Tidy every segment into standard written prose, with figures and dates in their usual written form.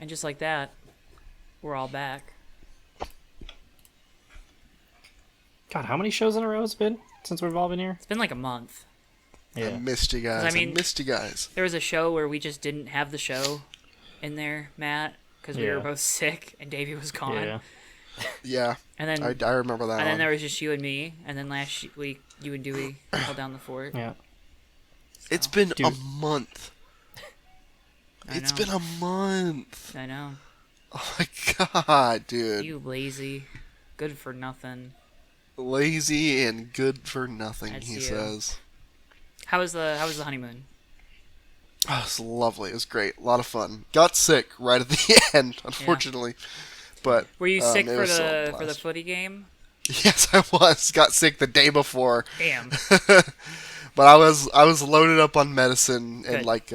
And just like that, we're all back. God, how many shows in a row has it been since we've all been here? It's been like a month. Yeah. I missed you guys. I mean, I missed you guys. There was a show where we just didn't have the show in there, Matt, because we were both sick and Davey was gone. Yeah. Yeah, And then I remember that. And then one. there was just you and me, and then last week you and Dewey held down the fort. Yeah. It's been Dude. a month. It's been a month. I know. Oh my god, dude. You lazy, good for nothing. Lazy and good for nothing, That's he you. says. How was the honeymoon? Oh, it was lovely. It was great. A lot of fun. Got sick right at the end, unfortunately. But Were you sick it for was still a the blast. footy game? Yes, I was. Got sick the day before. Damn. But I was loaded up on medicine and Good. like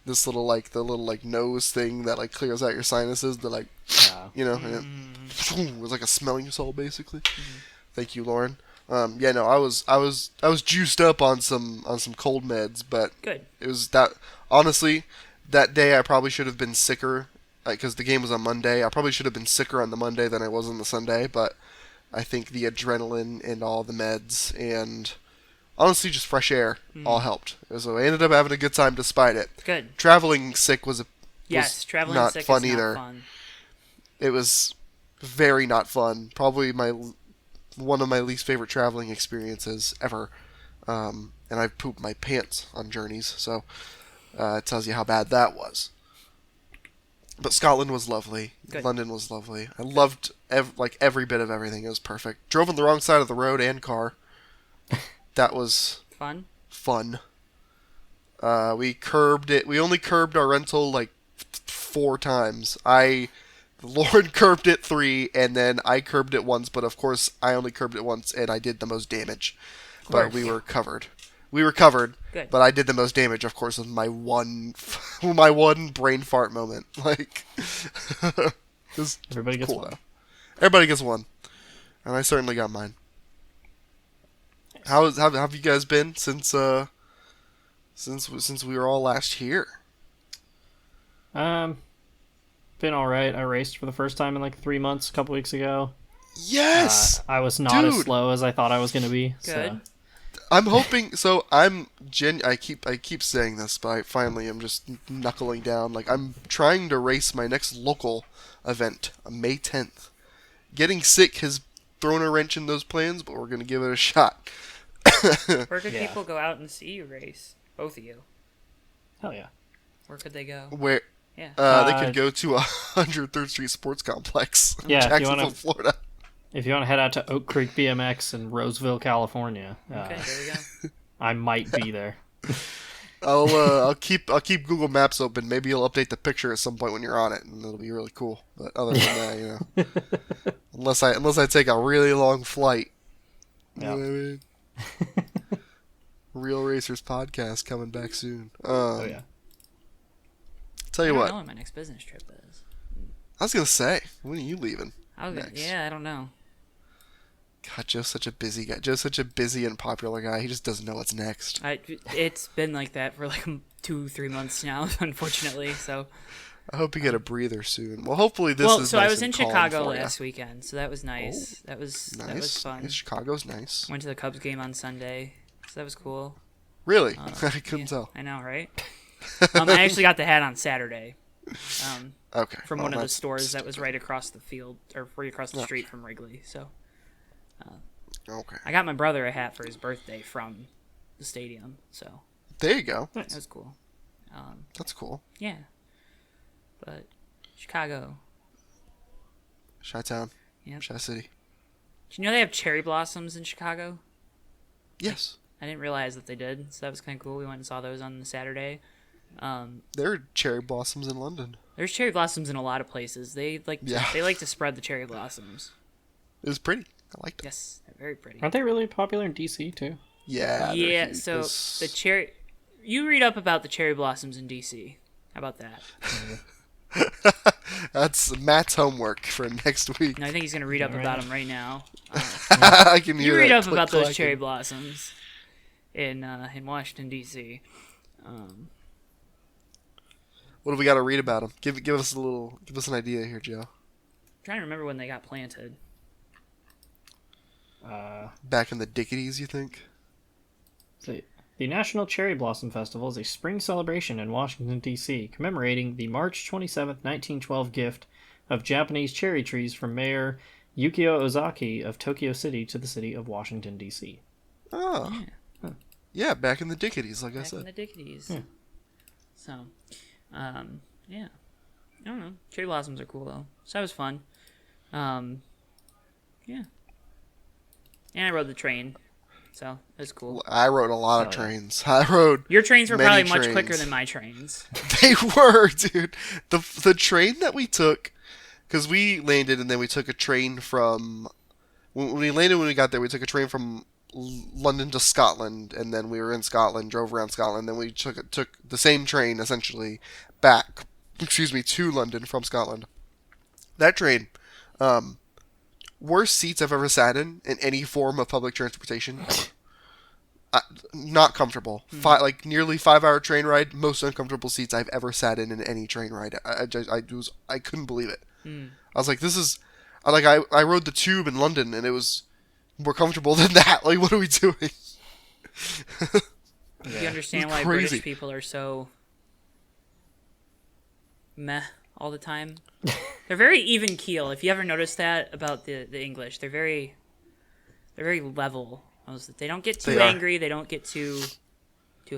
this little the nose thing that like clears out your sinuses. The like you know, and it was like a smelling salt basically. Thank you, Lauren. Yeah, no, I was juiced up on some cold meds, but Good. it was that honestly that day I probably should have been sicker because the game was on Monday. I probably should have been sicker on the Monday than I was on the Sunday, but I think the adrenaline and all the meds and honestly just fresh air all helped. So I ended up having a good time despite it. Good. Traveling sick was Traveling not sick fun is either. not fun. It was very not fun. Probably one of my least favorite traveling experiences ever. And I pooped my pants on journeys, so it tells you how bad that was. But Scotland was lovely. Good. London was lovely. I loved every bit of everything. It was perfect. Drove on the wrong side of the road and car. That was Fun? fun. We curbed it. We only curbed our rental like 4 times. Lauren curbed it 3, and then I curbed it once. But of course, I only curbed it once, and I did the most damage. But we were covered. Good. But I did the most damage, of course, with my one brain fart moment. Like, Everybody gets cool one. though. Everybody gets one, and I certainly got mine. How have you guys been since we were all last here? Been all right. I raced for the first time in like 3 months a couple weeks ago. Yes, I was not as dude. slow as I thought I was going to be. Good. I'm hoping. So I keep saying this, but I finally am just knuckling down. Like I'm trying to race my next local event on May 10th. Getting sick has thrown a wrench in those plans, but we're gonna give it a shot. Where could people go out and see you race? Both of you. Hell yeah. Where could they go? Where Yeah. they could go to 103rd Street Sports Complex in Yeah, if you Jacksonville, wanna- Florida. If you want to head out to Oak Creek BMX in Roseville, California, Okay, there we go. I might be there. I'll keep Google Maps open. Maybe you'll update the picture at some point when you're on it, and it'll be really cool. But other than that, you know, unless I take a really long flight, you know what I mean? Real Racers podcast coming back soon. Oh yeah. Tell I you don't what, know when my next business trip is. I was gonna say, when are you leaving? I don't know. God, Joe's such a busy guy. Joe's such a busy and popular guy. He just doesn't know what's next. It's been like that for like 2-3 months now, unfortunately. So. I hope you get a breather soon. Well, hopefully this is. So nice I was in and calm Chicago for ya. last weekend, so that was nice. Oh, that was Nice. fun. Yes, Chicago's nice. Went to the Cubs game on Sunday, so that was cool. Really? I couldn't tell. I know, right? I actually got the hat on Saturday. Okay. From well, one of the that's stores that was right across the field, or right across the street from Wrigley. So Okay. I got my brother a hat for his birthday from the stadium. So There you go. that was cool. That's cool. Yeah, but Chicago. Chi-Town. Yep. Chi-City. Do you know they have cherry blossoms in Chicago? Yes. I didn't realize that they did, so that was kind of cool. We went and saw those on the Saturday. There are cherry blossoms in London. There's cherry blossoms in a lot of places. They like to spread the cherry blossoms. It was pretty. I liked it. Yes, they're very pretty. Aren't they really popular in DC too? Yeah. they're Yeah, huge. so This- the cherry. You read up about the cherry blossoms in DC. How about that? That's Matt's homework for next week. No, I think he's gonna read up Right. about them right now. I can hear You read that up about those click-clacking. cherry blossoms in Washington DC. What do we got to read about them? Give us an idea here, Joe. I'm trying to remember when they got planted. Back in the dickities, you think? The National Cherry Blossom Festival is a spring celebration in Washington, D.C., commemorating the March 27, 1912 gift of Japanese cherry trees from Mayor Yukio Ozaki of Tokyo City to the city of Washington, D.C. Oh. Yeah, back in the dickities, like I said. Back in the dickities. Yeah. So, yeah. I don't know. Cherry blossoms are cool, though. So that was fun. Yeah. And I rode the train. So, it was cool. I rode a lot of trains. I rode Your trains were probably much trains. quicker than my trains. They were, dude. The train that we took, because we landed and then we took a train from... When we got there, we took a train from London to Scotland, and then we were in Scotland, drove around Scotland, then we took the same train, essentially, back, to London from Scotland. That train, worst seats I've ever sat in any form of public transportation. Not comfortable. Nearly 5-hour train ride. Most uncomfortable seats I've ever sat in any train ride. I couldn't believe it. I was like, this is I rode the tube in London and it was more comfortable than that. Like, what are we doing? Do you understand why British people are so meh all the time? They're very even keel. If you ever noticed that about the English, they're very level. They don't get too angry. They don't get too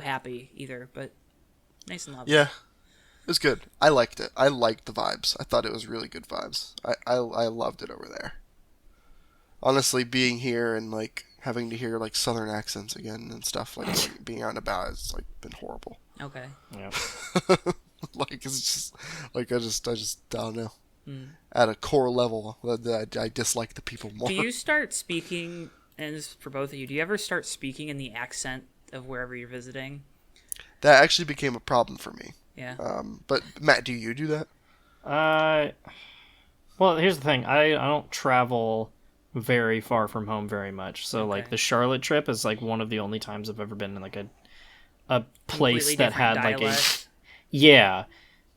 happy either. But nice and level. Yeah, it was good. I liked it. I liked the vibes. I thought it was really good vibes. I loved it over there. Honestly, being here and like having to hear like Southern accents again and stuff, like being out and about, it's like been horrible. Okay. Yeah. Like it's just like I just don't know. At a core level, I dislike the people more. Do you start speaking? And this is for both of you. Do you ever start speaking in the accent of wherever you're visiting? That actually became a problem for me. Yeah. But Matt, do you do that? Well, here's the thing. I don't travel very far from home very much. So like the Charlotte trip is like one of the only times I've ever been in like a place that had dialect. Like a yeah.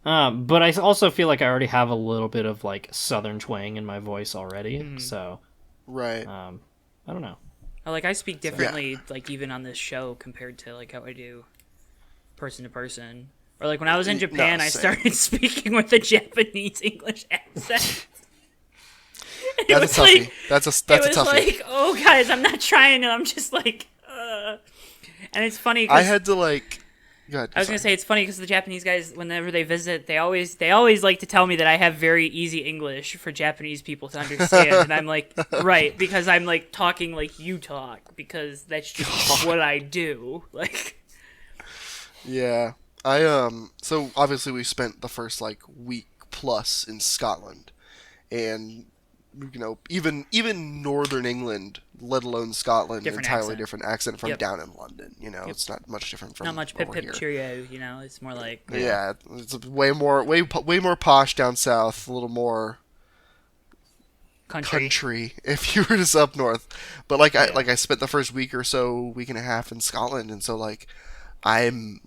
But I also feel like I already have a little bit of like Southern twang in my voice already. So right. I don't know. I speak differently, like even on this show compared to like how I do person to person. Or like when I was in Japan, I started speaking with a Japanese English accent. That's a toughie. That's a toughie. It was like, oh guys, I'm not trying to. I'm just like, And it's funny. Cause I had to like. I was gonna say it's funny because the Japanese guys, whenever they visit, they always like to tell me that I have very easy English for Japanese people to understand, and I'm like, right, because I'm like talking like you talk, because that's just what I do. Like, yeah, so obviously we spent the first like week plus in Scotland, and even Northern England, let alone Scotland, entirely different accent from down in London. It's not much different from not much pip pip cheerio. It's more like it's way more posh down south, a little more country if you were just up north. But I spent the first week and a half in Scotland, and so like I'm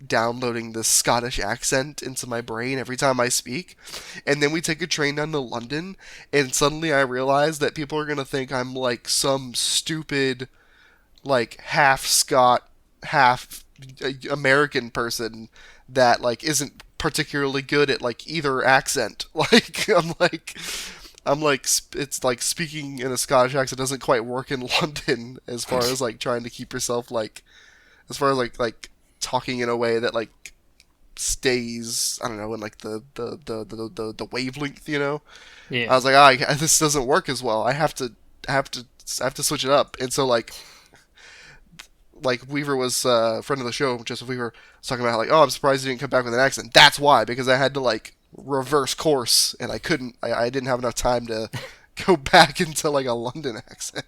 downloading the Scottish accent into my brain every time I speak. And then we take a train down to London, and suddenly I realize that people are going to think I'm like some stupid, like half Scot, half American person that like isn't particularly good at like either accent. I'm like it's like speaking in a Scottish accent doesn't quite work in London as far as like trying to keep yourself like, as far as like talking in a way that like stays, I don't know, in like the wavelength, Yeah. I was like, this doesn't work as well. I have to switch it up. And so like Weaver was a friend of the show, Joseph Weaver, was talking about how like, I'm surprised he didn't come back with an accent. That's why, because I had to like reverse course, and I couldn't. I didn't have enough time to go back into like a London accent.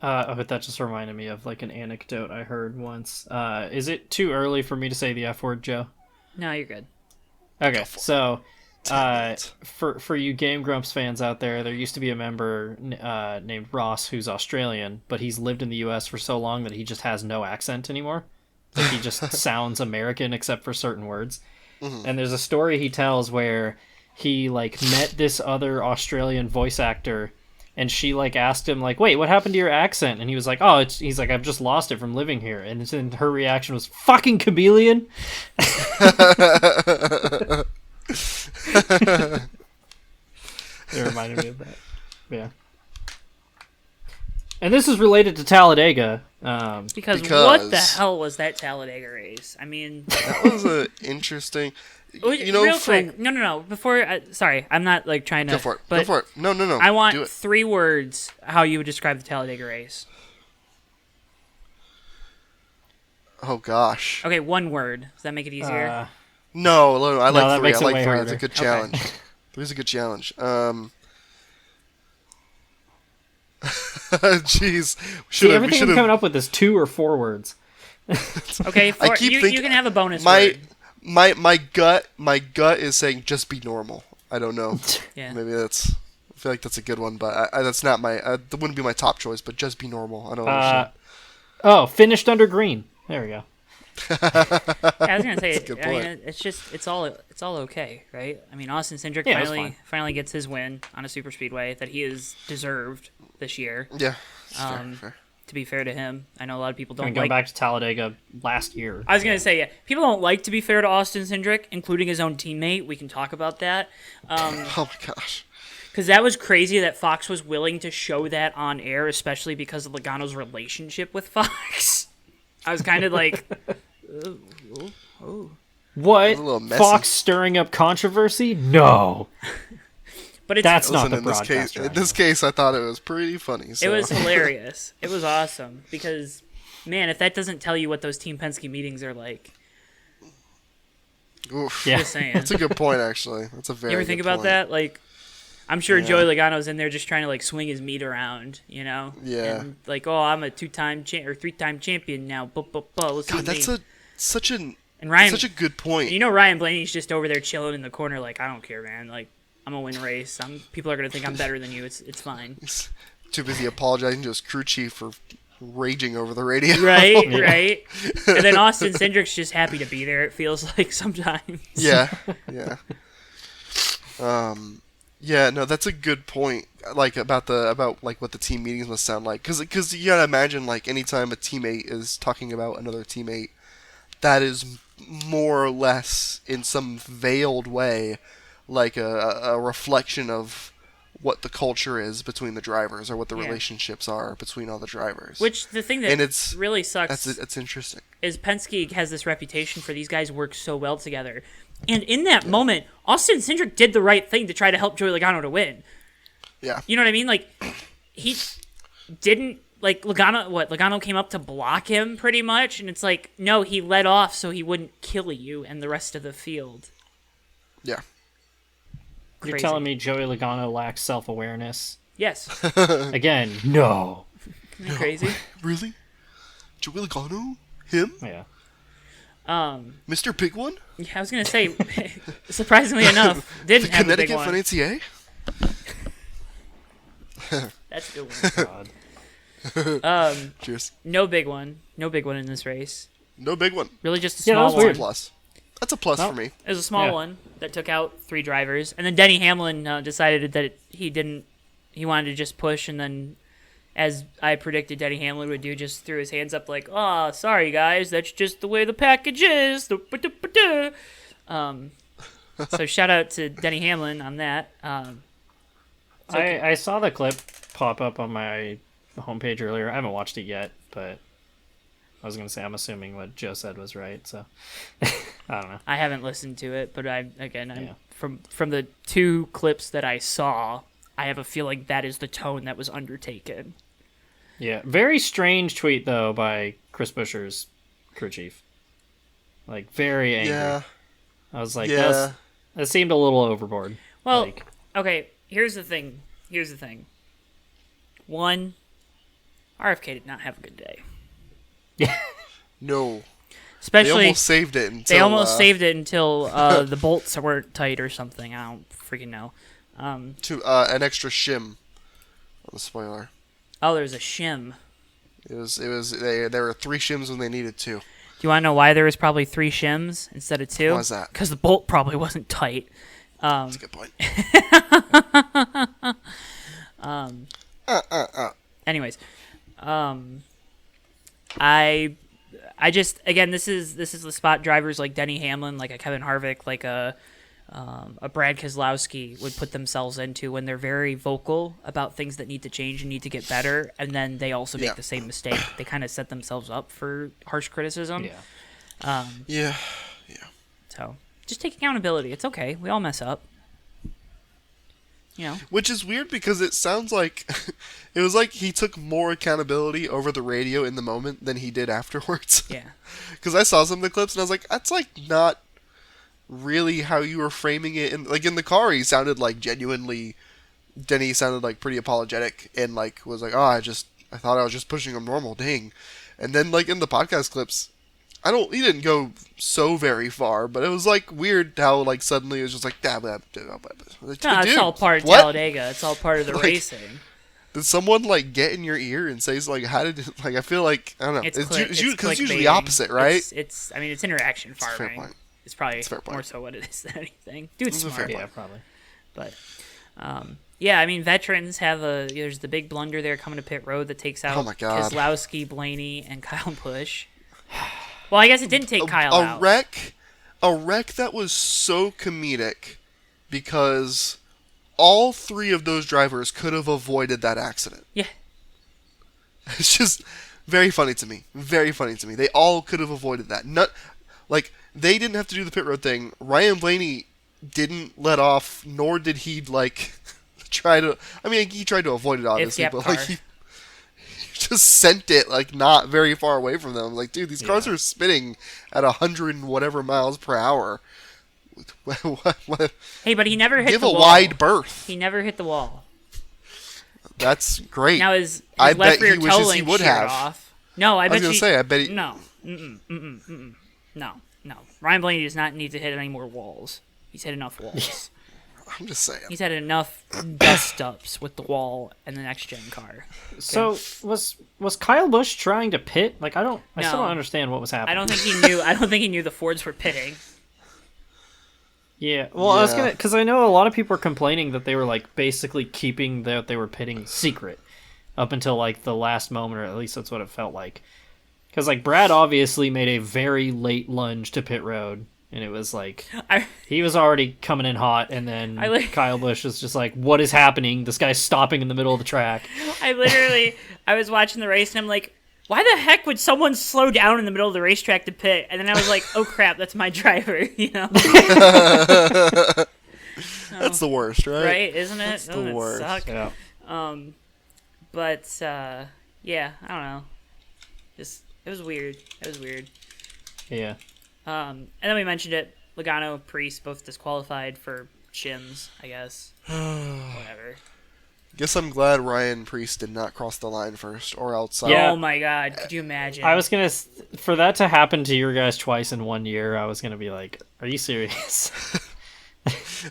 But that just reminded me of like an anecdote I heard once. Is it too early for me to say the F word, Joe? No, you're good. Okay, so for you Game Grumps fans out there used to be a member named Ross who's Australian, but he's lived in the US for so long that he just has no accent anymore. Like he just sounds American except for certain words. And there's a story he tells where he like met this other Australian voice actor, and she like asked him like, "Wait, what happened to your accent?" And he was like, "Oh, he's like, I've just lost it from living here." And then her reaction was, "Fucking chameleon." It reminded me of that. Yeah. And this is related to Talladega. Because what the hell was that Talladega race? I mean, that was a interesting. Real quick, no. Before, sorry, I'm not like trying to. Go for it. But Go for it. No. I want 3 words how you would describe the Talladega race. Oh gosh. Okay, 1 word. Does that make it easier? No, I like 3. I like 3. Harder. It's a good challenge. Okay. 3's a good challenge. Jeez. See, everything I'm coming up with is 2 or 4 words. Okay, you can have a bonus word. My gut is saying just be normal. I don't know. Yeah. Maybe I feel like that's a good one, but that's not that wouldn't be my top choice. But just be normal. I don't understand. Oh, finished under green. There we go. Yeah, I was gonna say. I mean, it's all okay, right? I mean, Austin Cindric finally gets his win on a super speedway that he has deserved this year. Yeah. Fair. To be fair to him, I know a lot of people don't go back to Talladega last year. I was going to say, yeah, people don't like to be fair to Austin Cindric, including his own teammate. We can talk about that. Oh, my gosh. Because that was crazy that Fox was willing to show that on air, especially because of Logano's relationship with Fox. I was kind of like, oh. What? Fox stirring up controversy? No. But that's not the broadcaster. In this case, I thought it was pretty funny. So. It was hilarious. It was awesome because, man, if that doesn't tell you what those Team Penske meetings are like, oof. Yeah. Just saying. That's a good point, actually. That's a very. You ever think about that? Like, I'm sure Joey Logano's in there just trying to like swing his meat around, you know? Yeah. And like, oh, I'm a 2-time or 3-time champion now. Let's God, that's such a good point. You know, Ryan Blaney's just over there chilling in the corner, like, I don't care, man. Like, I'm gonna win race. People are gonna think I'm better than you. It's fine. He's too busy apologizing to his crew chief for raging over the radio. Right, right. And then Austin Cindric's just happy to be there. It feels like sometimes. Yeah. Yeah. No, that's a good point. Like about like what the team meetings must sound like, because you gotta imagine like anytime a teammate is talking about another teammate, that is more or less in some veiled way like a reflection of what the culture is between the drivers, or what the relationships are between all the drivers. Which the thing that really sucks. That's interesting. Is Penske has this reputation for these guys work so well together, and in that moment, Austin Cindric did the right thing to try to help Joey Logano to win. Yeah. You know what I mean? Like he didn't like Logano. Logano came up to block him pretty much, and it's like no, he let off so he wouldn't kill you and the rest of the field. Yeah. You're telling me Joey Logano lacks self-awareness? Yes. Again, no. Isn't that crazy? Really? Joey Logano? Him? Yeah. Mr. Big One? Yeah, I was gonna say, surprisingly enough, didn't have the big one. Financier? That's a good one. Cheers. No big one in this race. No big one. Really, just a small one. That's a plus. That's a plus for me. It was a small one that took out 3 drivers, and then Denny Hamlin decided that he wanted to just push, and then, as I predicted Denny Hamlin would do, just threw his hands up like, "Oh, sorry guys, that's just the way the package is." So shout out to Denny Hamlin on that. I saw the clip pop up on my homepage earlier. I haven't watched it yet, but I was going to say, I'm assuming what Joe said was right, so I don't know. I haven't listened to it, but from the 2 clips that I saw, I have a feeling that is the tone that was undertaken. Yeah, very strange tweet, though, by Chris Buescher's crew chief. Like, very angry. Yeah. I was like, that seemed a little overboard. Well, okay, here's the thing. 1, RFK did not have a good day. Yeah. No. Especially they almost saved it until the bolts weren't tight or something. I don't freaking know. An extra shim on the spoiler. Oh, there's a shim. There were 3 shims when they needed 2. Do you want to know why there was probably 3 shims instead of 2? Why is that? Because the bolt probably wasn't tight. That's a good point. Anyways, I just, again, this is the spot drivers like Denny Hamlin, like a Kevin Harvick, like a Brad Keselowski would put themselves into when they're very vocal about things that need to change and need to get better, and then they also make the same mistake. They kind of set themselves up for harsh criticism. Yeah. So just take accountability. It's okay. We all mess up. You know. Which is weird because it sounds like it was like he took more accountability over the radio in the moment than he did afterwards. Yeah. Because I saw some of the clips and I was like, that's like not really how you were framing it. And like in the car, he sounded like genuinely. Denny sounded like pretty apologetic and like was like, oh, I thought I was just pushing him normal, dang. And then like in the podcast clips, he didn't go so very far, but it was like weird how like suddenly it was just like, It's all part of Talladega. It's all part of the Like, racing. Did someone like get in your ear and say like, how did it, like I feel like I don't know, it's usually the opposite, right? It's interaction farming. It's probably more so what it is than anything. Dude's smart. Yeah, probably. But yeah, I mean, veterans have there's the big blunder there coming to pit road that takes out Keselowski, Blaney, and Kyle Busch. Well, I guess it didn't take Kyle out. A wreck that was so comedic because all 3 of those drivers could have avoided that accident. Yeah. It's just very funny to me. Very funny to me. They all could have avoided that. They didn't have to do the pit road thing. Ryan Blaney didn't let off, nor did he try to. I mean, he tried to avoid it obviously, but he just sent it not very far away from them. Like, dude, these cars are spinning at 100 and whatever miles per hour. Hey, but he never hit the wall. Give a wide berth. He never hit the wall. That's great. Now his I left bet rear he wishes toe he link would sheared have. off. No, I bet he. No. No. Ryan Blaney does not need to hit any more walls. He's hit enough walls. I'm just saying. He's had enough dust-ups with the wall and the next-gen car. Okay. So, was Kyle Busch trying to pit? I still don't understand what was happening. I don't think he knew the Fords were pitting. Yeah, well, I was gonna, because I know a lot of people are complaining that they were basically keeping that they were pitting secret up until the last moment, or at least that's what it felt like. Because Brad obviously made a very late lunge to pit road, and it was he was already coming in hot, and then Kyle Busch was just like, "What is happening? This guy's stopping in the middle of the track." I was watching the race, and I'm like, why the heck would someone slow down in the middle of the racetrack to pit? And then I was like, oh crap, that's my driver, you know? That's the worst, right? Right, isn't it? That's the worst. Suck? Yeah. Yeah, I don't know. It was weird. Yeah. And then we mentioned it. Logano, Priest, both disqualified for shims, I guess. Whatever. Guess I'm glad Ryan Priest did not cross the line first, or else. Yeah. Oh my God! Could you imagine? I was gonna, for that to happen to your guys twice in 1 year, I was gonna be like, "Are you serious?"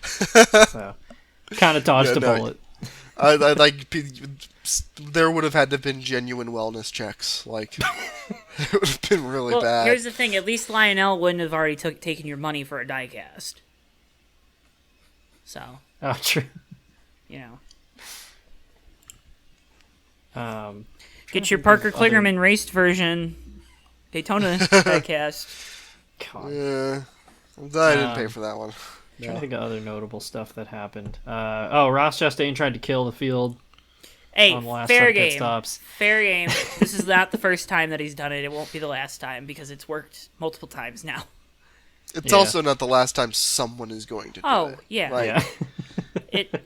So, kind of dodged a bullet. There would have had to have been genuine wellness checks. It would have been really bad. Here's the thing: at least Lionel wouldn't have already taken your money for a diecast. So. Oh, true. You know. Get your Parker Kligerman raced version Daytona diecast. God. Yeah, I'm glad I didn't pay for that one. I'm trying to think of other notable stuff that happened. Ross Chastain tried to kill the field. Hey, on the last fair pit game. Stops. Fair game. This is not the first time that he's done it. It won't be the last time because it's worked multiple times now. It's also not the last time someone is going to do it. Oh, yeah. Yeah.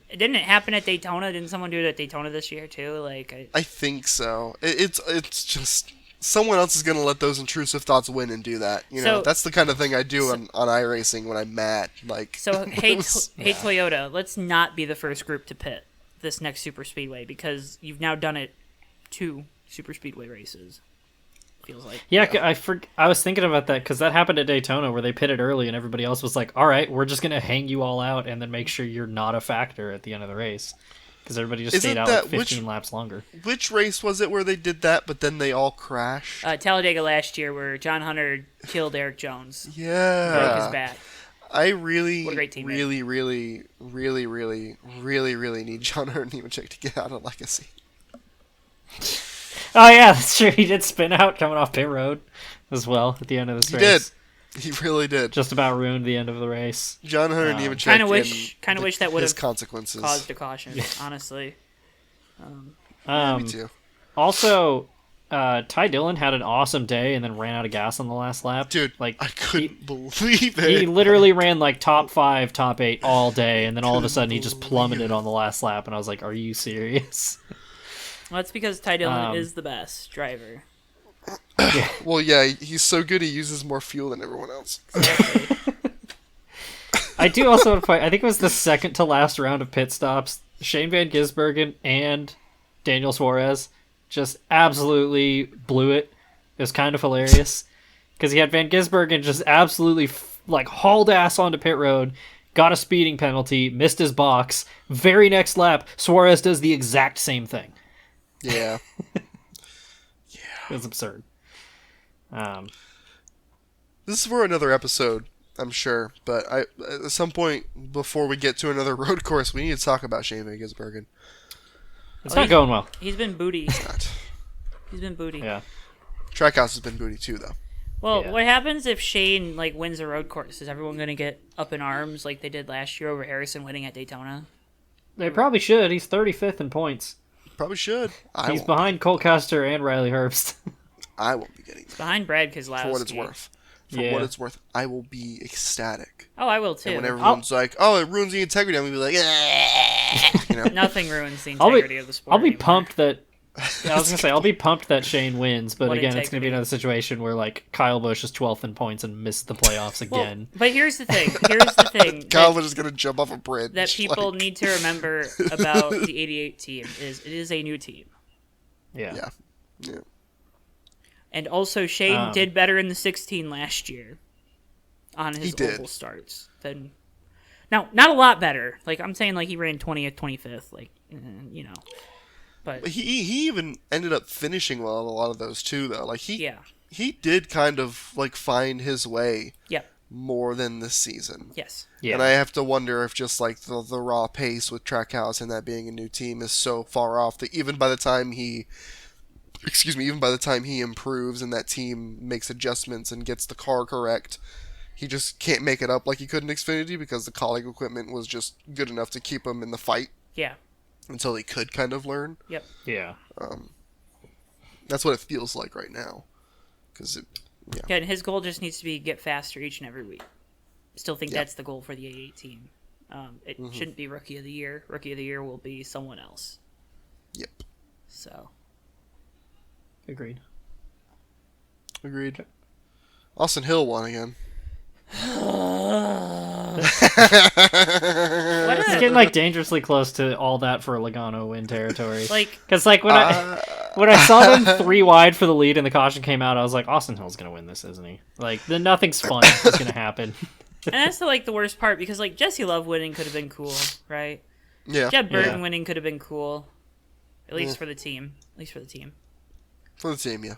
Didn't it happen at Daytona? Didn't someone do it at Daytona this year too? I think so. It's just someone else is going to let those intrusive thoughts win and do that. You know, that's the kind of thing I do on iRacing when I'm mad. Hey, Toyota, let's not be the first group to pit this next super speedway because you've now done it 2 super speedway races. Feels like. Yeah. I was thinking about that because that happened at Daytona where they pitted early and everybody else was like, all right, we're just going to hang you all out and then make sure you're not a factor at the end of the race. because everybody just Isn't stayed out that- like 15 laps longer. Which race was it where they did that, but then they all crashed? Talladega last year, where John Hunter killed Eric Jones, broke his Yeah. back. I really, What a great teammate. really need John Hunter Nemechek to get out of Legacy. Oh yeah, that's true. He did spin out coming off pit road as well at the end of this He race. did. He really did. Just about ruined the end of the race. John Hunter Nemechek. Kind of wish that would his have consequences. caused a caution. Honestly, Me too. Also, Ty Dillon had an awesome day and then ran out of gas on the last lap. Dude, like I couldn't believe it. he literally ran like top 5, top 8 all day, and then all of a sudden he just plummeted on the last lap, and I was like, "Are you serious?" well, that's because Ty Dillon is the best driver. Well, yeah, he's so good he uses more fuel than everyone else. I do also want to point. I think it was the second to last round of pit stops. Shane Van Gisbergen and Daniel Suarez just absolutely blew it. It was kind of hilarious because he had Van Gisbergen just absolutely like hauled ass onto pit road, got a speeding penalty, missed his box. Very next lap, Suarez does the exact same thing. Yeah. It was absurd. This is for another episode, I'm sure, but at some point before we get to another road course, we need to talk about Shane Van Gisbergen. It's not going well. He's been booty. Not. He's been booty. Yeah. Trackhouse has been booty too, though. Well, Yeah. what happens if Shane wins a road course? Is everyone going to get up in arms like they did last year over Harrison winning at Daytona? They probably should. He's 35th in points. Probably should. He's behind Cole Custer and Riley Herbst. I won't be getting that. Behind Brad Keselowski. For what it's worth. For Yeah. what it's worth, I will be ecstatic. Oh, I will too. And when everyone's like, "Oh, it ruins the integrity," I'm gonna be like, you know. Nothing ruins the I'll be- integrity of the sport. I'll be anymore. pumped that. I was gonna say I'll be pumped that Shane wins, but What again, it's gonna be integrity. another situation where like Kyle Busch is 12th in points and missed the playoffs Well, again. but here's the thing. Here's the thing. Kyle that, was just gonna jump off a bridge. that people like- need to remember about the 88 team is it is a new team. Yeah. Yeah. And also, Shane did better in the 16 last year on He his did. oval starts than. Now, not a lot better. Like I'm saying, he ran 20th, 25th. But He even ended up finishing well in a lot of those too, though. Like yeah, he did kind of find his way yeah, more than this season. yes, Yeah. And I have to wonder if just the raw pace with Trackhouse and that being a new team is so far off that even by the time he improves and that team makes adjustments and gets the car correct, he just can't make it up like he could in Xfinity because the colleague equipment was just good enough to keep him in the fight yeah, until he could kind of learn. yep. Yeah. That's what it feels like right now. Yeah, and his goal just needs to be get faster each and every week. Still think that's the goal for the 88 team. It shouldn't be Rookie of the Year. Rookie of the Year will be someone else. Yep. So Agreed. Agreed. Austin Hill won again. It's getting dangerously close to all that for Logano win territory. Because when I saw them 3 wide for the lead and the caution came out, I was like, Austin Hill's gonna win this, isn't he? Then nothing's fun is gonna happen. and that's the worst part because Jesse Love winning could have been cool, right? Yeah. Jeb Burton Yeah. winning could have been cool, at least for the team. At least for the team. For the team, yeah.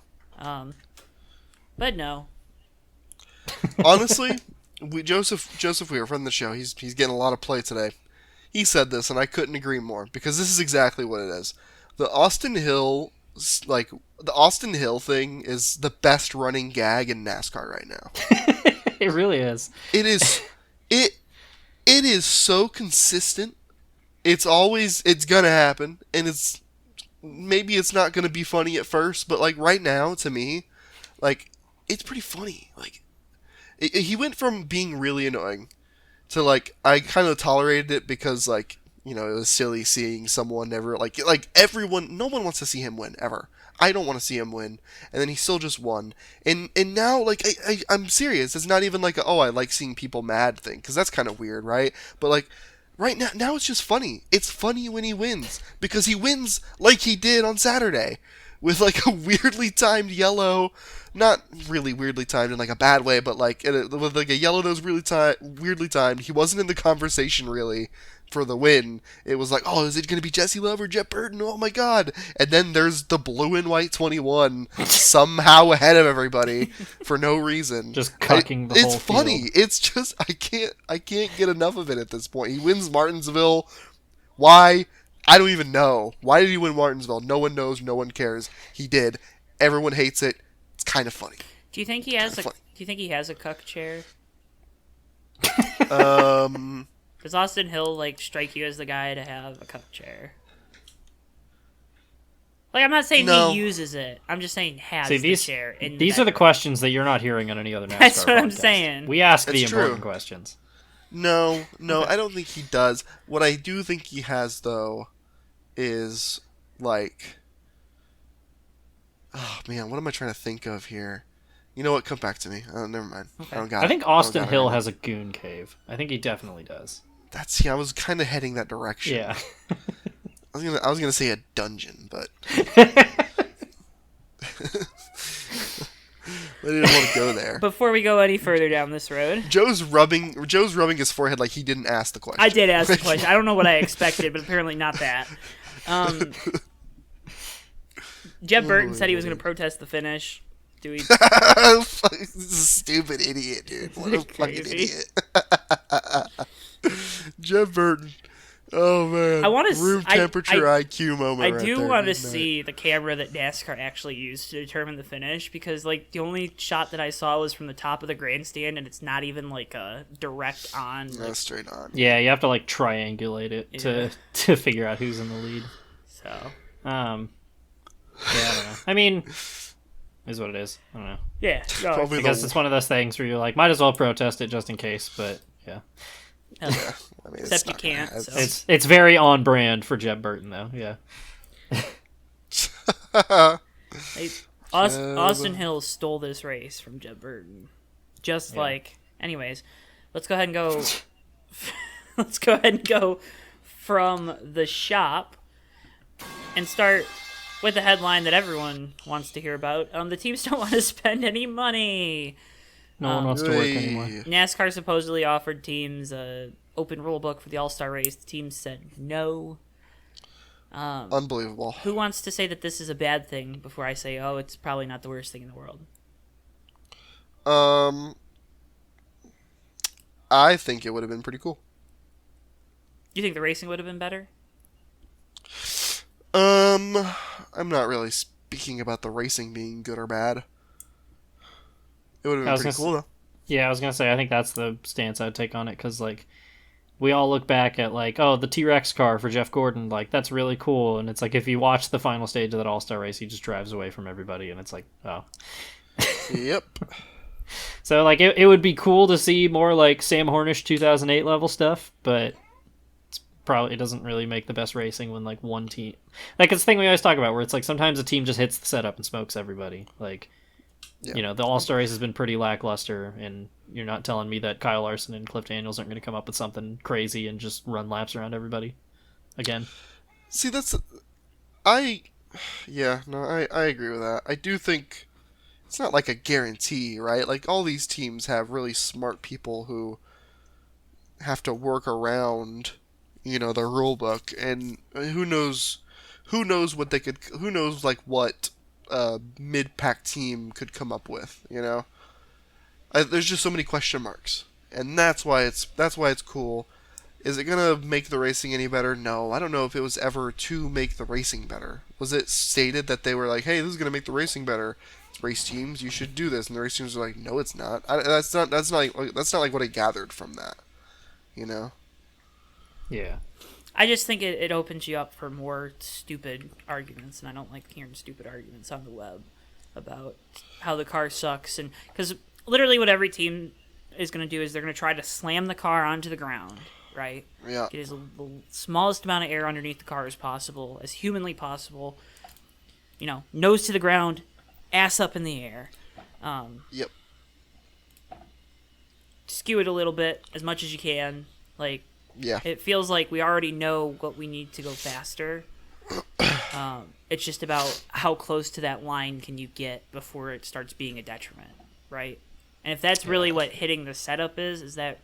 But no. Honestly, Joseph Weir from the show, he's getting a lot of play today. He said this, and I couldn't agree more because this is exactly what it is. The Austin Hill thing is the best running gag in NASCAR right now. It really is. It is it is so consistent. It's gonna happen, and maybe it's not gonna be funny at first, but right now to me, it's pretty funny. He went from being really annoying to I kind of tolerated it because it was silly seeing someone never everyone, no one wants to see him win ever. I don't want to see him win, and then he still just won. And now I'm serious. It's not even I like seeing people mad thing because that's kind of weird, right? But right now it's just funny. It's funny when he wins because he wins like he did on Saturday. with like a weirdly timed yellow, not really weirdly timed in like a bad way, but like with like a yellow that was weirdly timed. He wasn't in the conversation really for the win. It was like, oh, is it going to be Jesse Love or Jeff Burton? Oh my god. And then there's the blue and white 21 somehow ahead of everybody for no reason. Just cucking the whole It's funny. field. It's just I can't get enough of it at this point. He wins Martinsville. Why? I don't even know. Why did he win Martinsville? No one knows, no one cares. He did. Everyone hates it. It's kind of funny. Do you think he has a cuck chair? Does Austin Hill like strike you as the guy to have a cup chair? Like, I'm not saying No. he uses it. I'm just saying has See, the chair. These are the questions that you're not hearing on any other NASCAR That's what I'm podcast. saying. We ask That's the important true. questions. No, I don't think he does. What I do think he has, though, is, like... Oh, man, what am I trying to think of here? You know what? Come back to me. Oh, never mind. Okay. I don't got it. I think I don't Austin got it Hill right now. has a goon cave. I think he definitely does. I was kind of heading that direction. Yeah. I was gonna say a dungeon, but I didn't want to go there. Before we go any further down this road, Joe's rubbing his forehead like he didn't ask the question. I did ask the question. I don't know what I expected, but apparently not that. Jeff Burton said he was going to protest the finish. Do we? This is a stupid idiot, dude. What a fucking Crazy. idiot. Jeff Burton. Oh man. I wanna room I- temperature I- IQ moment. I right do there, want to didn't I? see the camera that NASCAR actually used to determine the finish, because like the only shot that I saw was from the top of the grandstand, and it's not even like a direct on. No, Like, straight on. Yeah, you have to like triangulate it Yeah. to figure out who's in the lead. so Yeah, I don't know. I mean, is what it is. I don't know. yeah, no, Probably I guess it's one of those things where you're like, might as well protest it just in case. But yeah, Yeah. I mean, it's Except you not gonna can't, happen. so. it's very on brand for Jeb Burton though. Yeah. Hey, Austin Hill stole this race from Jeb Burton. Just Yeah. like, anyways, let's go ahead and go. Let's go ahead and go from the shop and start with the headline that everyone wants to hear about. The teams don't want to spend any money. No one wants to work Hey. anymore. NASCAR supposedly offered teams a open rule book for the All-Star race. The teams said no. Unbelievable. Who wants to say that this is a bad thing before I say, oh, it's probably not the worst thing in the world? I think it would have been pretty cool. Do you think the racing would have been better? I'm not really speaking about the racing being good or bad. It would have I been was pretty gonna cool though. Yeah, I was gonna say I think that's the stance I'd take on it because like we all look back at like the T-Rex car for Jeff Gordon, like that's really cool, and it's like if you watch the final stage of that All-Star race, he just drives away from everybody, and it's like Yep. So like it would be cool to see more like Sam Hornish 2008 level stuff, but it doesn't really make the best racing when like one team like it's the thing we always talk about where it's like sometimes a team just hits the setup and smokes everybody. Like Yeah. the All-Star race has been pretty lackluster, and you're not telling me that Kyle Larson and Cliff Daniels aren't going to come up with something crazy and just run laps around everybody again. See, I agree with that. I do think it's not like a guarantee, right? Like all these teams have really smart people who have to work around, the rule book, and who knows what they could, who knows like what mid-pack team could come up with, there's just so many question marks, and that's why it's cool. Is it gonna make the racing any better? No, I don't know if it was ever to make the racing better. Was it stated that they were like, hey, this is gonna make the racing better? It's race teams, you should do this, and the race teams are like, no, it's not. That's not like what I gathered from that, Yeah. I just think it opens you up for more stupid arguments, and I don't like hearing stupid arguments on the web about how the car sucks. And because literally what every team is going to do is they're going to try to slam the car onto the ground, right? Yeah. Get the smallest amount of air underneath the car as possible, as humanly possible. Nose to the ground, ass up in the air. Yep. Skew it a little bit as much as you can. Like, Yeah. it feels like we already know what we need to go faster. It's just about how close to that line can you get before it starts being a detriment, right? And if that's really what hitting the setup is that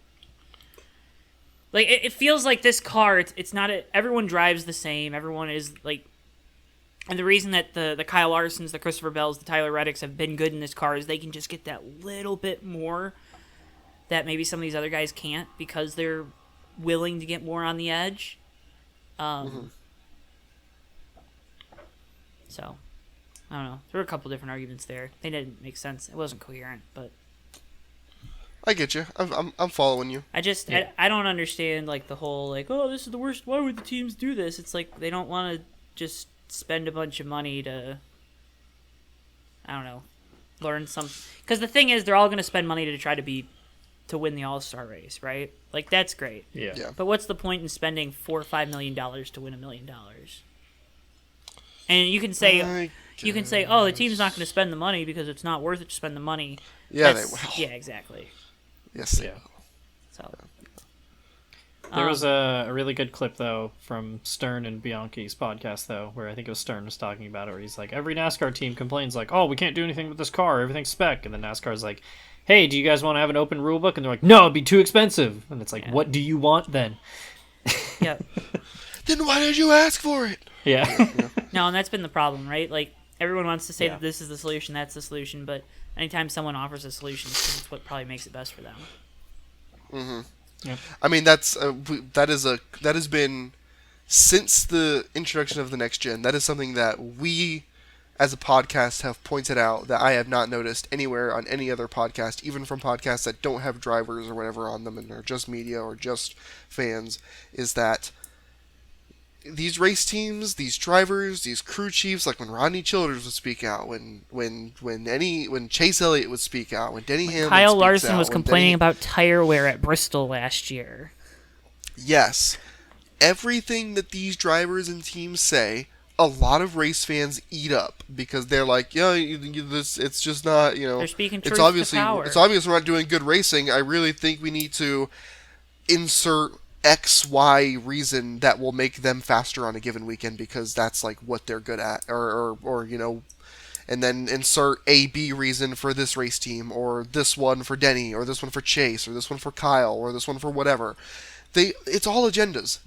like it feels like this car, it's not everyone drives the same. Everyone is like, and the reason that the Kyle Larsons, the Christopher Bells, the Tyler Reddicks have been good in this car is they can just get that little bit more that maybe some of these other guys can't because they're willing to get more on the edge. So, I don't know. There were a couple different arguments there. They didn't make sense. It wasn't coherent, but I get you. I'm following you. I just I don't understand like the whole like, oh, this is the worst. Why would the teams do this? It's like they don't want to just spend a bunch of money to, I don't know, learn some. Because the thing is, they're all going to spend money to try to win the All-Star race, right? Like that's great. Yeah. But what's the point in spending $4 or $5 million to win $1 million? And you can say, oh, the team's not going to spend the money because it's not worth it to spend the money. Yeah, they will. Yeah, exactly. Yes, they will. So. There was a really good clip, though, from Stern and Bianchi's podcast, though, where I think it was Stern was talking about it, where he's like, every NASCAR team complains, like, oh, we can't do anything with this car, everything's spec, and then NASCAR's like, hey, do you guys want to have an open rule book? And they're like, no, it'd be too expensive. And it's like, what do you want, then? Yep. Then why did you ask for it? Yeah. No, and that's been the problem, right? Like, everyone wants to say that this is the solution, that's the solution, but anytime someone offers a solution, it's what probably makes it best for them. Mm-hmm. Yep. I mean, that has been since the introduction of the next gen. That is something that we, as a podcast, have pointed out that I have not noticed anywhere on any other podcast, even from podcasts that don't have drivers or whatever on them and are just media or just fans, is that these race teams, these drivers, these crew chiefs, like when Rodney Childers would speak out, when Chase Elliott would speak out, when Denny Hamlin Kyle speaks Larson out, was complaining about tire wear at Bristol last year. Yes. Everything that these drivers and teams say, a lot of race fans eat up because they're like, it's just not, They're speaking truth it's obviously to power. It's obvious we're not doing good racing. I really think we need to insert X, Y reason that will make them faster on a given weekend because that's like what they're good at, or and then insert A, B reason for this race team, or this one for Denny, or this one for Chase, or this one for Kyle, or this one for whatever. It's all agendas.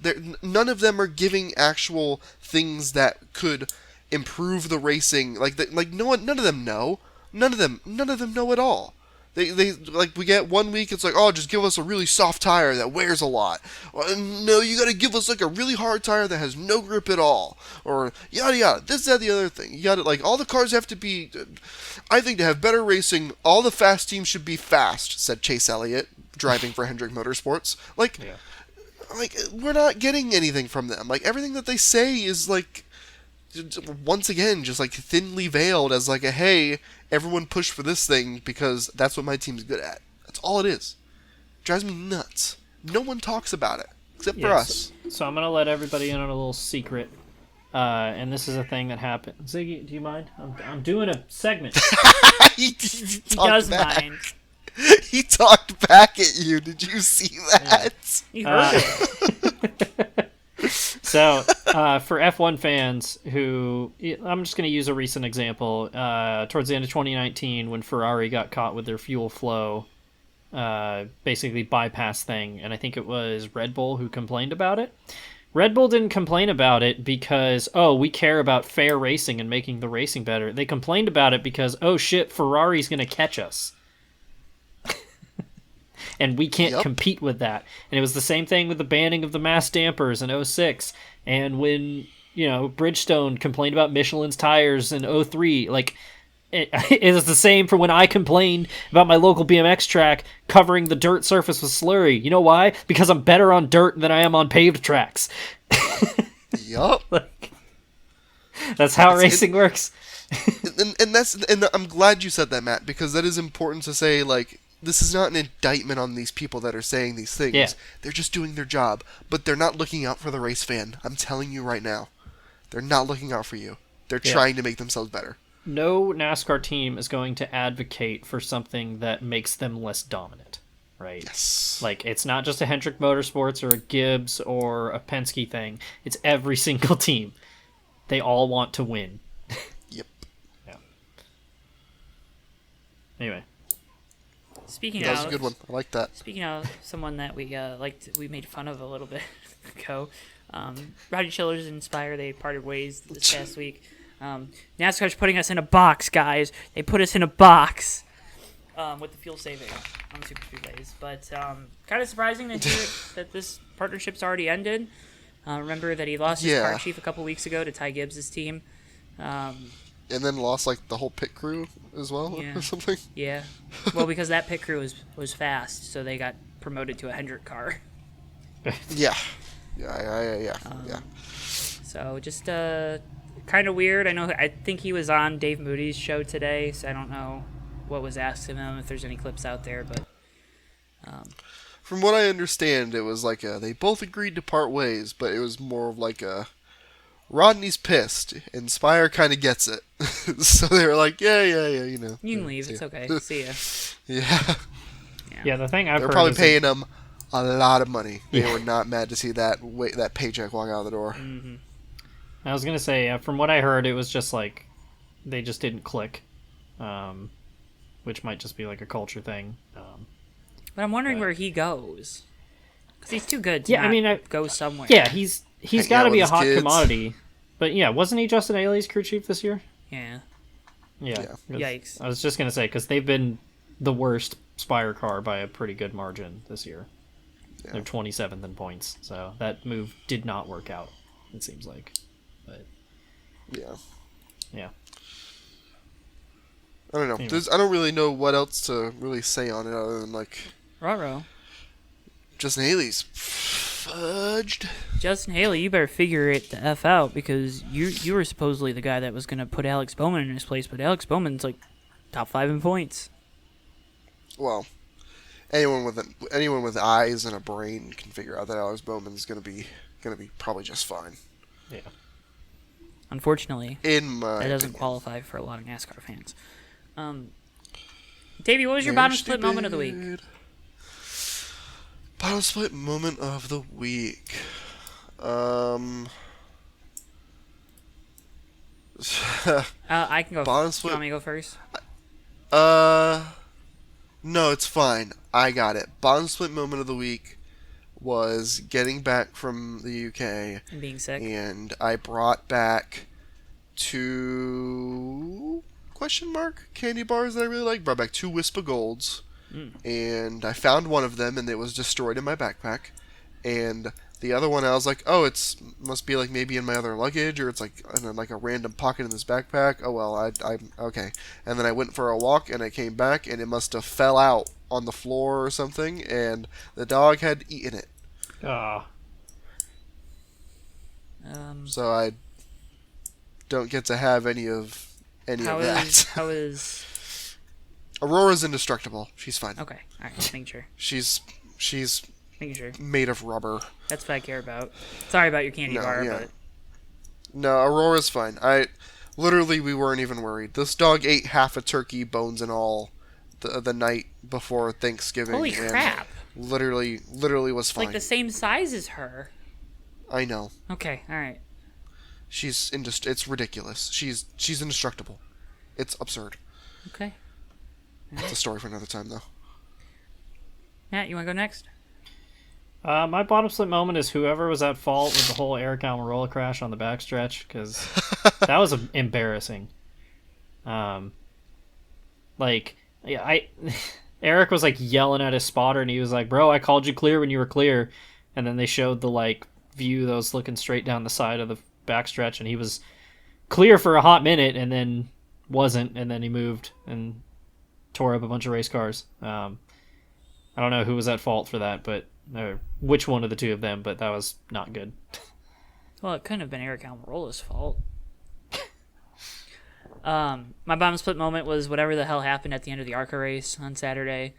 None of them are giving actual things that could improve the racing. None of them know. None of them know at all. They like, we get 1 week, it's like, oh, just give us a really soft tire that wears a lot. No, you gotta give us like a really hard tire that has no grip at all. Or yada yada, this, that, the other thing. You gotta, like, all the cars have to be, I think to have better racing, all the fast teams should be fast, said Chase Elliott, driving for Hendrick Motorsports. Like, we're not getting anything from them. Like, everything that they say is like, once again, just like thinly veiled as like a, hey, everyone push for this thing because that's what my team's good at. That's all it is. It drives me nuts. No one talks about it except for us. So I'm gonna let everybody in on a little secret, and this is a thing that happened. Ziggy, do you mind? I'm doing a segment. he does back. mind. He talked back at you. Did you see that? You heard it. So, for F1 fans who, I'm just going to use a recent example. Towards the end of 2019, when Ferrari got caught with their fuel flow, basically bypass thing, and I think it was Red Bull who complained about it. Red Bull didn't complain about it because, oh, we care about fair racing and making the racing better. They complained about it because, oh shit, Ferrari's going to catch us. And we can't compete with that. And it was the same thing with the banning of the mass dampers in 06. And when, Bridgestone complained about Michelin's tires in 03, like, it was the same for when I complained about my local BMX track covering the dirt surface with slurry. You know why? Because I'm better on dirt than I am on paved tracks. Yup. That's how racing works. and I'm glad you said that, Matt, because that is important to say, like, this is not an indictment on these people that are saying these things. Yeah. They're just doing their job, but they're not looking out for the race fan. I'm telling you right now. They're not looking out for you. They're trying to make themselves better. No NASCAR team is going to advocate for something that makes them less dominant, right? Yes. Like, it's not just a Hendrick Motorsports or a Gibbs or a Penske thing. It's every single team. they all want to win. Yep. Yeah. Anyway. Speaking That of was a good one. I like that. Speaking of someone that we we made fun of a little bit ago, Rowdy Chillers and Inspire, they parted ways this past week. NASCAR's putting us in a box, guys. They put us in a box with the fuel saving on the superspeedways. But kind of surprising to hear that this partnership's already ended. Remember that he lost his car chief a couple weeks ago to Ty Gibbs' team. And then lost like the whole pit crew as well, or something. Yeah. Well, because that pit crew was fast, so they got promoted to a Hendrick car. Yeah. So just kind of weird. I think he was on Dave Moody's show today, so I don't know what was asked of him, if there's any clips out there, but from what I understand, it was like they both agreed to part ways, but it was more of like a Rodney's pissed. Inspire kind of gets it. So they were like, yeah, you know. You can leave. It's okay. See ya. Yeah. Yeah, the thing I've They're heard probably is paying them a lot of money. They were not mad to see that paycheck walk out the door. Mm-hmm. I was going to say, from what I heard, it was just like they just didn't click, which might just be like a culture thing. But I'm wondering where he goes. Because he's too good to go somewhere. Yeah, he's got to be a hot kids. commodity. But yeah, wasn't he Justin Haley's crew chief this year? Yeah. Yeah. Yikes. I was just going to say, because they've been the worst Spire car by a pretty good margin this year. Yeah. They're 27th in points, so that move did not work out, it seems like. But yeah. I don't know. Anyway. I don't really know what else to really say on it other than like Ruh-roh. Justin Haley's fudged. Justin Haley, you better figure it the F out, because you were supposedly the guy that was going to put Alex Bowman in his place, but Alex Bowman's like top 5 in points. Well, anyone with eyes and a brain can figure out that Alex Bowman's gonna be probably just fine. Yeah. Unfortunately, that doesn't qualify for a lot of NASCAR fans. Davey, what was your bottom split moment of the week? Bottom split moment of the week. I can go. Bottom split. You want me to go first? No, it's fine. I got it. Bottom split moment of the week was getting back from the UK And being sick. And I brought back 2 candy bars that I really like. Brought back 2 Wispa Golds. And I found one of them and it was destroyed in my backpack. And the other one I was like, oh, must be like maybe in my other luggage, or it's like in like a random pocket in this backpack. Oh well, I okay. And then I went for a walk and I came back and it must have fell out on the floor or something, and the dog had eaten it. So I don't get to have any of that. How is Aurora's indestructible. She's fine. Okay, all right, just making sure. She's Making sure. made of rubber. That's what I care about. Sorry about your candy bar, but no, Aurora's fine. We weren't even worried. This dog ate half a turkey, bones and all, the night before Thanksgiving. Holy crap! Literally was fine. Like the same size as her. I know. Okay, all right. It's ridiculous. She's indestructible. It's absurd. Okay. It's a story for another time, though. Matt, you want to go next? My bottom split moment is whoever was at fault with the whole Eric Almirola crash on the backstretch, because that was embarrassing. Eric was like yelling at his spotter, and he was like, "Bro, I called you clear when you were clear," and then they showed the like view that was looking straight down the side of the backstretch, and he was clear for a hot minute, and then wasn't, and then he moved and tore up a bunch of race cars. I don't know who was at fault for that, or which one of the two of them, but that was not good. Well, it couldn't have been Eric Almirola's fault. My bottom split moment was whatever the hell happened at the end of the ARCA race on Saturday.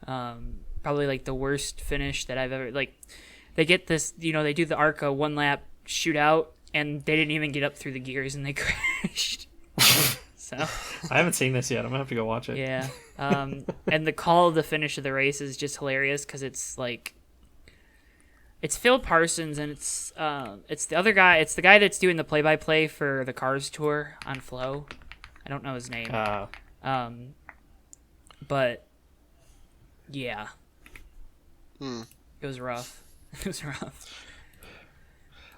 Probably like the worst finish that I've ever, like, they get this, they do the ARCA 1 lap shootout, and they didn't even get up through the gears and they crashed. So I haven't seen this yet. I'm gonna have to go watch it. Yeah. And the call of the finish of the race is just hilarious, because it's like It's Phil Parsons, and it's the other guy. It's the guy that's doing the play-by-play for the Cars tour on Flow. I don't know his name. But yeah, it was rough. It was rough.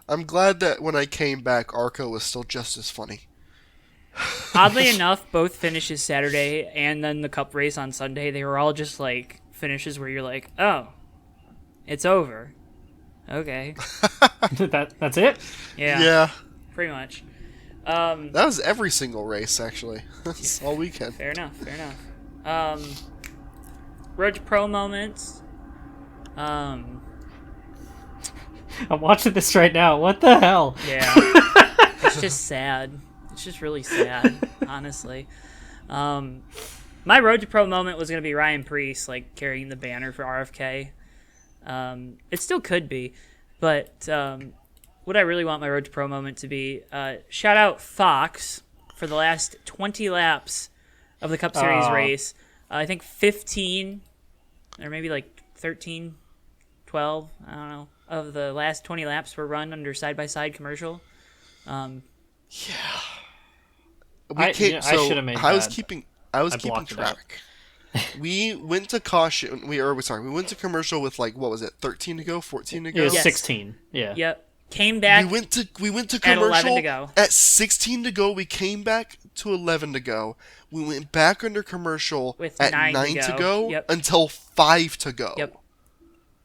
I'm glad that when I came back, Arco was still just as funny. Oddly enough, both finishes Saturday and then the Cup race on Sunday, they were all just like finishes where you're like, oh, it's over. Okay. That's it? Yeah. Pretty much. That was every single race, actually. That's all weekend. Fair enough. Road to Pro moments. I'm watching this right now. What the hell? Yeah. It's just sad. It's just really sad, honestly. My Road to Pro moment was going to be Ryan Preece, like, carrying the banner for RFK. It still could be, but what I really want my Road to Pro moment to be, shout out Fox for the last 20 laps of the Cup Series race. I think 15, or maybe like 13, 12, I don't know, of the last 20 laps were run under side-by-side commercial. I should have made I was that. keeping blocked it out. track. We went to caution. We went to commercial with, like, what was it? 13 to go, 14 to go. It was Yes. 16. Yeah. Yep. Came back. We went to at commercial 11 to go. at 16 to go. We came back to 11 to go. We went back under commercial With at 9 9 to to go. go Yep. until 5 to go. Yep.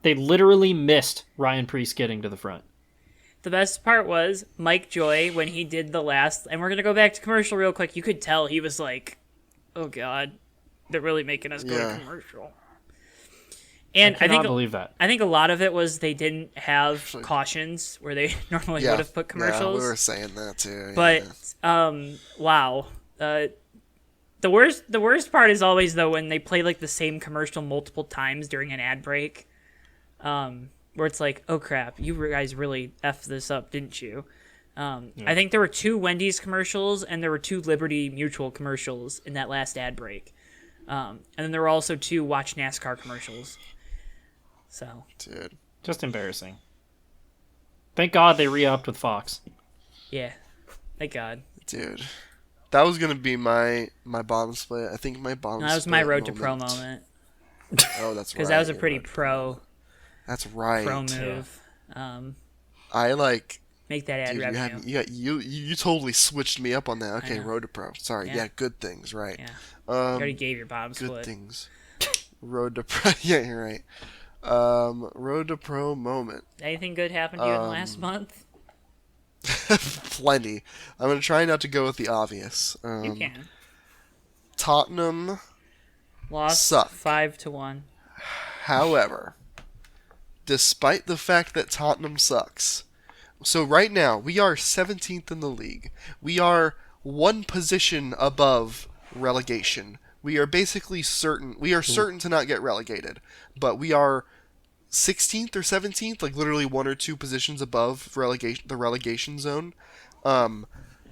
They literally missed Ryan Preece getting to the front. The best part was Mike Joy when he did the last, and we're going to go back to commercial real quick. You could tell he was like, oh God, they're really making us go to commercial. And I cannot believe that. I think a lot of it was they didn't have cautions where they normally would have put commercials. Yeah, we were saying that too. But wow, the worst part is always though when they play like the same commercial multiple times during an ad break, where it's like, oh crap, you guys really effed this up, didn't you? I think there were 2 Wendy's commercials and there were 2 Liberty Mutual commercials in that last ad break, and then there were also 2 Watch NASCAR commercials. So, dude, just embarrassing. Thank God they re-upped with Fox. Yeah, thank God. Dude, that was gonna be my bottom split. I think my bottom. That was split my Road to moment. Pro moment. Oh, that's right. Because that was a pretty pro move. I like. Make that ad Dude, revenue. you totally switched me up on that. Okay, know. Road to Pro. Sorry, yeah, good things, right? Yeah. You already gave your bottom Good split. things. Road to Pro. Yeah, you're right. Road to Pro moment. Anything good happened to you in the last month? Plenty. I'm gonna try not to go with the obvious. You can. Tottenham Lost suck. 5-1. However, despite the fact that Tottenham sucks, so right now we are 17th in the league. We are 1 position above relegation. We are basically certain. We are certain to not get relegated, but we are 16th or 17th, like literally 1 or 2 positions above the relegation zone.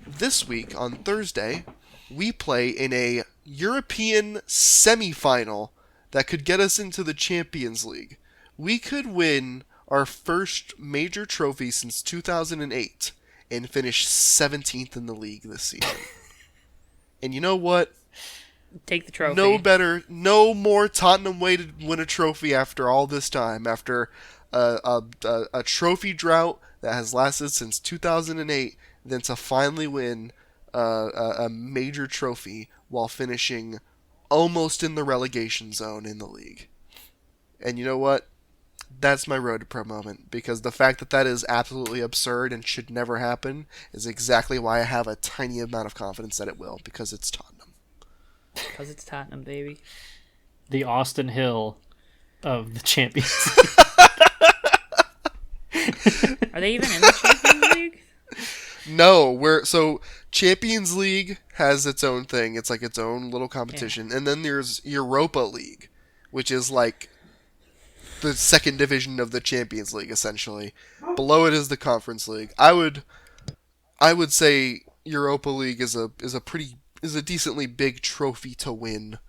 This week on Thursday, we play in a European semi-final that could get us into the Champions League. We could win our first major trophy since 2008 and finish 17th in the league this season. And you know what? Take the trophy. No more Tottenham way to win a trophy after all this time. After a trophy drought that has lasted since 2008, than to finally win a major trophy while finishing almost in the relegation zone in the league. And you know what? That's my Road to Pro moment, because the fact that that is absolutely absurd and should never happen is exactly why I have a tiny amount of confidence that it will, because it's Tottenham. Because it's Tottenham, baby. The Austin Hill of the Champions. Are they even in the Champions League? No, so Champions League has its own thing. It's like its own little competition. And then there's Europa League, which is like the second division of the Champions League, essentially. Below it is the Conference League. I would say Europa League is a decently big trophy to win.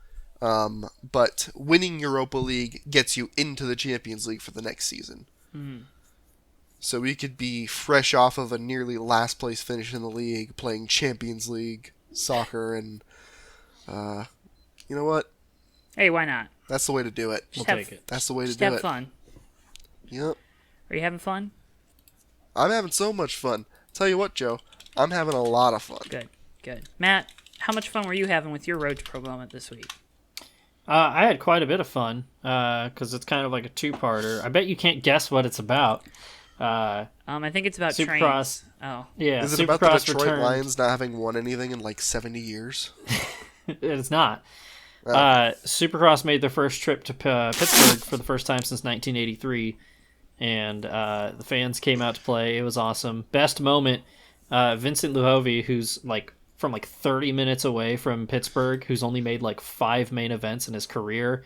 But winning Europa League gets you into the Champions League for the next season. so we could be fresh off of a nearly last place finish in the league, playing Champions League soccer, and you know what? Hey, why not? That's the way to do it. We'll have- take it. That's the way to Just do have it. fun. Yep. Are you having fun? I'm having so much fun. Tell you what, Joe, I'm having a lot of fun. Good. Matt, how much fun were you having with your Road to Pro moment this week? I had quite a bit of fun because it's kind of like a two-parter. I bet you can't guess what it's about. I think it's about Supercross. trains. Oh. Yeah, Is it about the Supercross Detroit returned. Lions not having won anything in like 70 years? It's not. Oh. Supercross made their first trip to Pittsburgh for the first time since 1983, and the fans came out to play. It was awesome. Best moment, Vincent Luhovi, who's like from like 30 minutes away from Pittsburgh, who's only made like 5 main events in his career,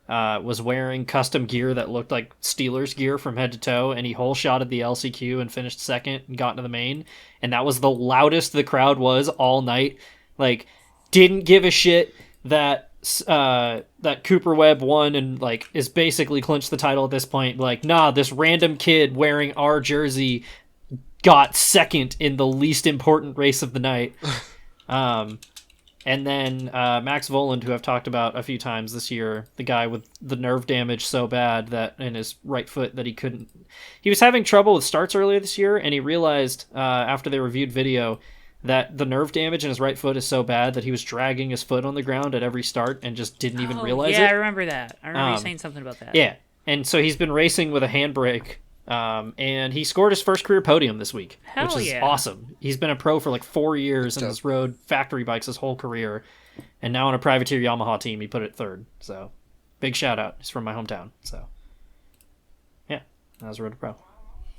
was wearing custom gear that looked like Steelers gear from head to toe, and he hole shotted the LCQ and finished second and got into the main, and that was the loudest the crowd was all night. Like, didn't give a shit that that Cooper Webb won and like is basically clinched the title at this point. Like, nah, this random kid wearing our jersey got second in the least important race of the night. And then Max Voland, who I've talked about a few times this year, the guy with the nerve damage so bad that in his right foot that he was having trouble with starts earlier this year, and he realized after they reviewed video that the nerve damage in his right foot is so bad that he was dragging his foot on the ground at every start and just didn't even realize it. Yeah, I remember that. I remember you saying something about that. Yeah, and so he's been racing with a handbrake, and he scored his first career podium this week, which is awesome. He's been a pro for like 4 years and has rode factory bikes his whole career, and now on a privateer Yamaha team, he put it third. So, big shout out. He's from my hometown. So, yeah, that was Road to Pro.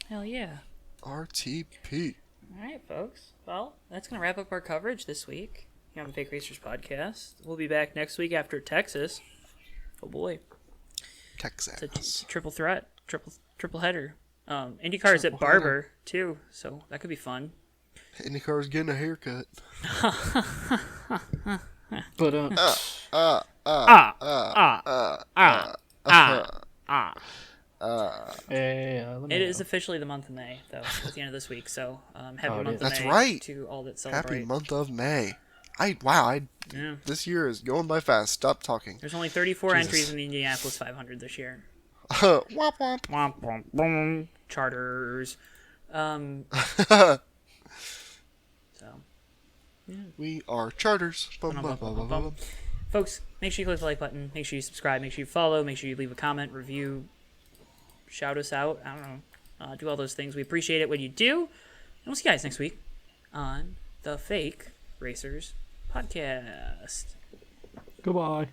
Hell yeah. RTP. All right, folks. Well, that's going to wrap up our coverage this week here on the Fake Racers podcast. We'll be back next week after Texas. Oh, boy. Texas. It's a triple threat, triple header. IndyCar is at Barber, too, so that could be fun. IndyCar's getting a haircut. But, It is officially the month of May, though, at the end of this week, so happy month of That's May right. to all that celebrate. Happy month of May. This year is going by fast. Stop talking. There's only 34 entries in the Indianapolis 500 this year. Womp womp. Womp, womp, womp. Charters. We are charters. Bum, bum, bum, bum, bum. Folks, make sure you click the like button. Make sure you subscribe. Make sure you follow. Make sure you leave a comment, review, shout us out. I don't know. Do all those things. We appreciate it when you do. And we'll see you guys next week on the Fake Racers podcast. goodbye.